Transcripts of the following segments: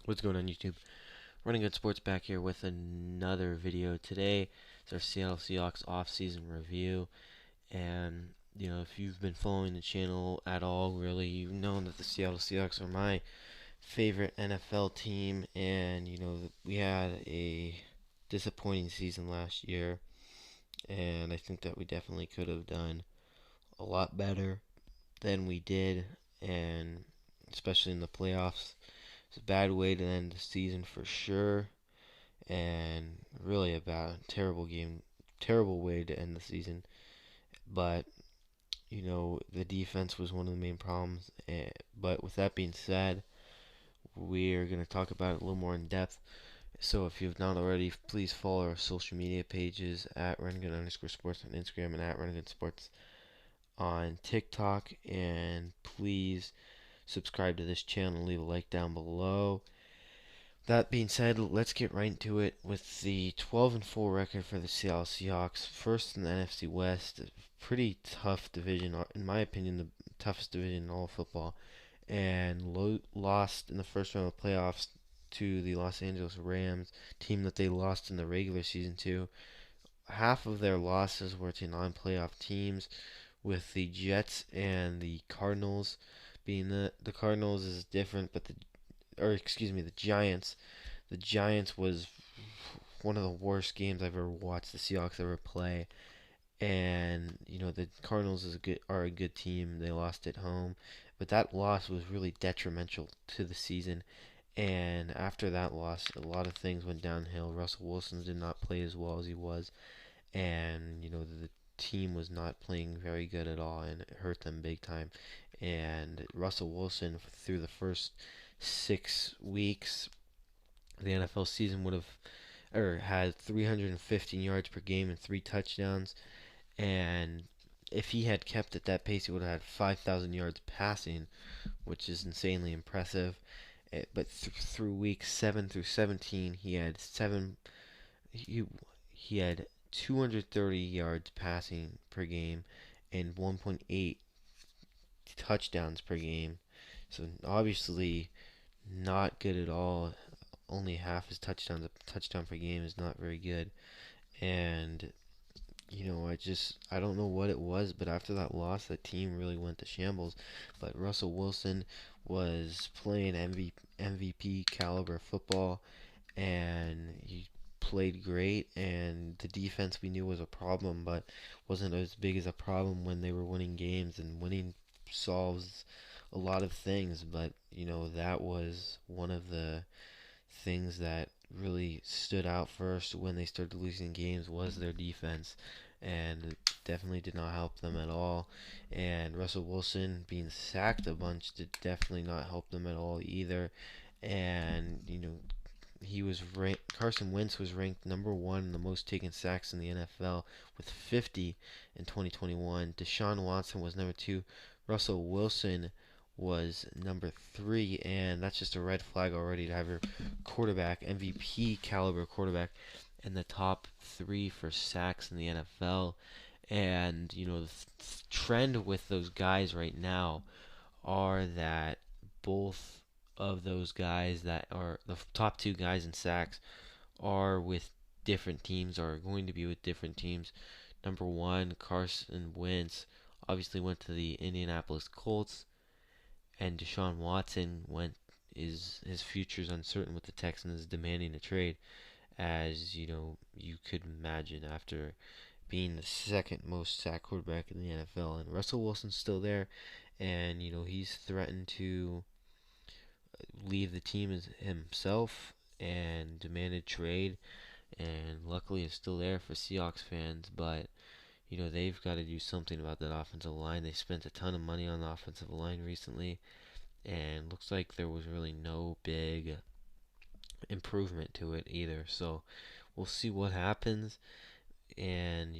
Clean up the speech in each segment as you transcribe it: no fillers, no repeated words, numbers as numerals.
What's going on, YouTube? Running Good Sports back here with another video. Today it's our Seattle Seahawks off-season review, and if you've been following the channel at all, really, you've known that the Seattle Seahawks are my favorite NFL team, and we had a disappointing season last year, and I think that we definitely could have done a lot better than we did, and especially in the playoffs. It's a bad way to end the season for sure, and really a bad, terrible game, terrible way to end the season. But the defense was one of the main problems. But with that being said, we're going to talk about it a little more in depth. So if you've not already, please follow our social media pages at Renegade_sports on Instagram and at Renegade Sports on TikTok. And please subscribe to this channel and leave a like down below. That being said, let's get right into it with the 12-4 record for the Seattle Seahawks. First in the NFC West, a pretty tough division, in my opinion, the toughest division in all of football, and lost in the first round of playoffs to the Los Angeles Rams, team that they lost in the regular season to. Half of their losses were to non-playoff teams, with the Jets and the Cardinals being the Cardinals is different, but the Giants. The Giants was one of the worst games I've ever watched the Seahawks ever play. And the Cardinals are a good team. They lost at home, but that loss was really detrimental to the season. And after that loss, a lot of things went downhill. Russell Wilson did not play as well as he was, and the team was not playing very good at all, and it hurt them big time. And Russell Wilson, through the first 6 weeks, the NFL season would have had 315 yards per game and 3 touchdowns. And if he had kept at that pace, he would have had 5,000 yards passing, which is insanely impressive. But through weeks 7 through 17, he had he had 230 yards passing per game and 1.8 touchdowns per game. So obviously not good at all. Only half his touchdowns. A touchdown per game is not very good. And I don't know what it was, but after that loss, the team really went to shambles. But Russell Wilson was playing MVP caliber football, and he played great. And the defense we knew was a problem, but wasn't as big as a problem when they were winning games. And winning solves a lot of things, but that was one of the things that really stood out first when they started losing games was their defense, and it definitely did not help them at all. And Russell Wilson being sacked a bunch did definitely not help them at all either. And Carson Wentz was ranked number one in the most taken sacks in the NFL with 50 in 2021. Deshaun Watson was number two. Russell Wilson was number three, and that's just a red flag already to have your quarterback, MVP caliber quarterback, in the top three for sacks in the NFL. And the trend with those guys right now are that both of those guys that are the top two guys in sacks are with different teams, are going to be with different teams. Number one, Carson Wentz obviously went to the Indianapolis Colts, and Deshaun Watson his future is uncertain with the Texans demanding a trade, as you could imagine, after being the second most sacked quarterback in the NFL. And Russell Wilson's still there, and he's threatened to leave the team himself and demanded trade, and luckily it's still there for Seahawks fans. But they've got to do something about that offensive line. They spent a ton of money on the offensive line recently, and looks like there was really no big improvement to it either. So we'll see what happens. And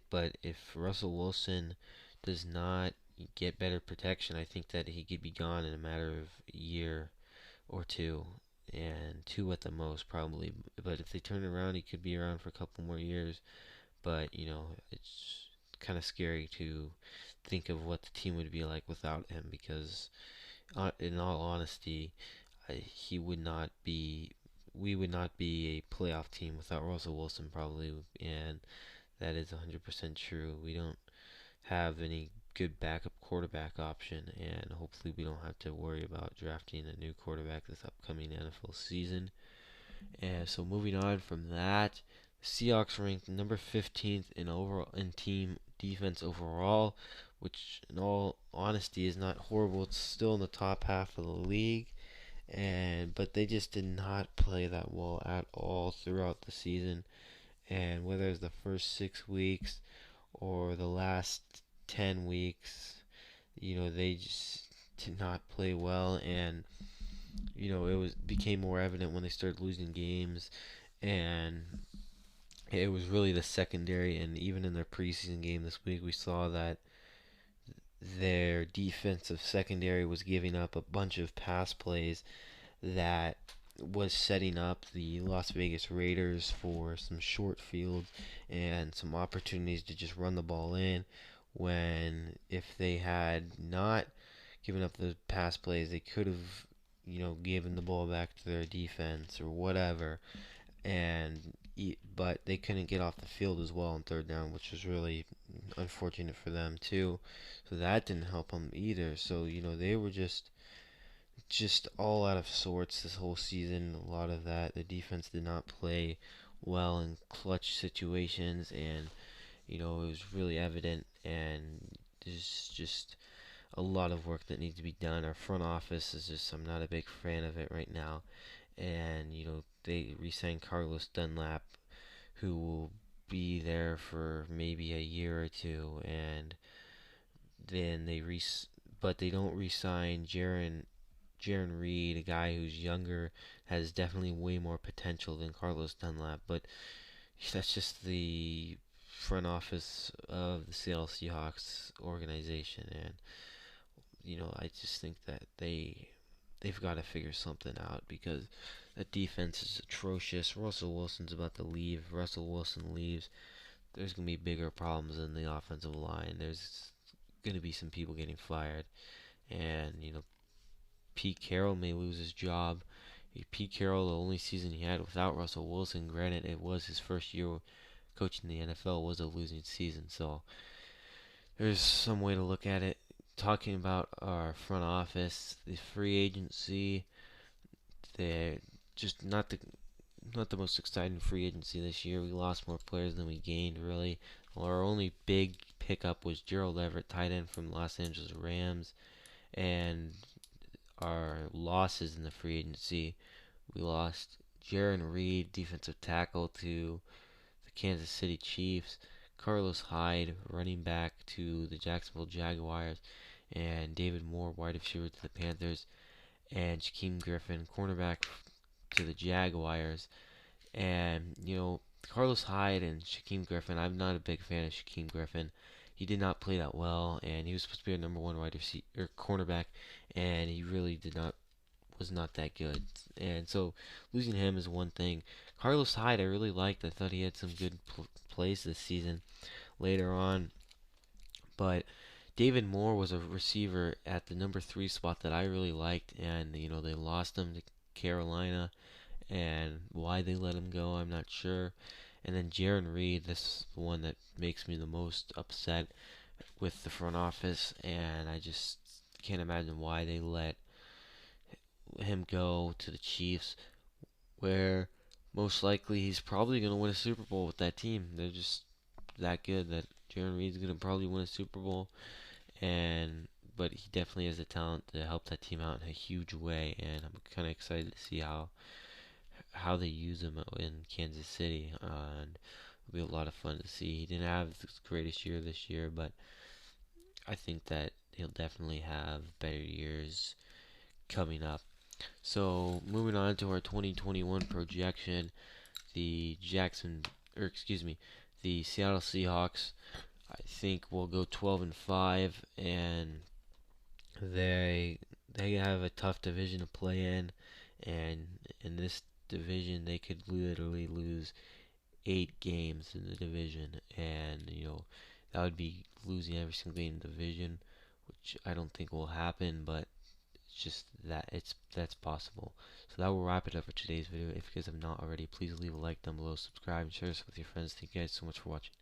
but if Russell Wilson does not get better protection, I think that he could be gone in a matter of a year or two, and two at the most probably. But if they turn it around, he could be around for a couple more years. But it's kind of scary to think of what the team would be like without him, because in all honesty, he would not be. We would not be a playoff team without Russell Wilson, probably, and that is 100% true. We don't have any good backup quarterback option, and hopefully we don't have to worry about drafting a new quarterback this upcoming NFL season. And so moving on from that, the Seahawks ranked number 15th in team defense overall, which in all honesty is not horrible. It's still in the top half of the league, and but they just did not play that well at all throughout the season. And whether it's the first 6 weeks or the last 10 weeks, they just did not play well, and it was became more evident when they started losing games, and it was really the secondary. And even in their preseason game this week, we saw that their defensive secondary was giving up a bunch of pass plays that was setting up the Las Vegas Raiders for some short fields and some opportunities to just run the ball in, when if they had not given up the pass plays, they could have given the ball back to their defense or whatever, and but they couldn't get off the field as well on third down, which was really unfortunate for them too. So that didn't help them either. So they were just all out of sorts this whole season. A lot of that, the defense did not play well in clutch situations, and it was really evident. And there's just a lot of work that needs to be done. Our front office is just, I'm not a big fan of it right now. And they re-signed Carlos Dunlap, who will be there for maybe a year or two, and then but they don't re-sign Jaron Reed, a guy who's younger, has definitely way more potential than Carlos Dunlap. But that's just the front office of the Seattle Seahawks organization, and I just think that they've got to figure something out, because the defense is atrocious. Russell Wilson's about to leave. Russell Wilson leaves, there's going to be bigger problems in the offensive line. There's going to be some people getting fired, and Pete Carroll may lose his job. Pete Carroll, the only season he had without Russell Wilson, granted it was his first year coaching the NFL, was a losing season. So there's some way to look at it. Talking about our front office, the free agency, they're just not the most exciting free agency this year. We lost more players than we gained, really. Our only big pickup was Gerald Everett, tight end from Los Angeles Rams, and our losses in the free agency, we lost Jaron Reed, defensive tackle, to the Kansas City Chiefs, Carlos Hyde, running back, to the Jacksonville Jaguars, and David Moore, wide receiver, to the Panthers, and Shaquem Griffin, cornerback, to the Jaguars. And Carlos Hyde and Shaquem Griffin, I'm not a big fan of Shaquem Griffin. He did not play that well, and he was supposed to be a number one wide receiver or cornerback, and he really was not that good. And so losing him is one thing. Carlos Hyde, I really liked. I thought he had some good plays this season later on, but David Moore was a receiver at the number 3 spot that I really liked, and they lost him to Carolina, and why they let him go, I'm not sure. And then Jaron Reed, this is the one that makes me the most upset with the front office, and I just can't imagine why they let him go to the Chiefs, where most likely he's probably going to win a Super Bowl with that team. They're just that good that Jaron Reed's going to probably win a Super Bowl, and but he definitely has the talent to help that team out in a huge way, and I'm kind of excited to see how they use him in Kansas City, and it'll be a lot of fun to see. He didn't have the greatest year this year, but I think that he'll definitely have better years coming up. So moving on to our 2021 projection, the the Seattle Seahawks, I think will go 12-5, and they have a tough division to play in, and in this division they could literally lose 8 games in the division, and that would be losing every single game in the division, which I don't think will happen, but it's just that that's possible. So that will wrap it up for today's video. If you guys have not already, please leave a like down below, subscribe, and share this with your friends. Thank you guys so much for watching.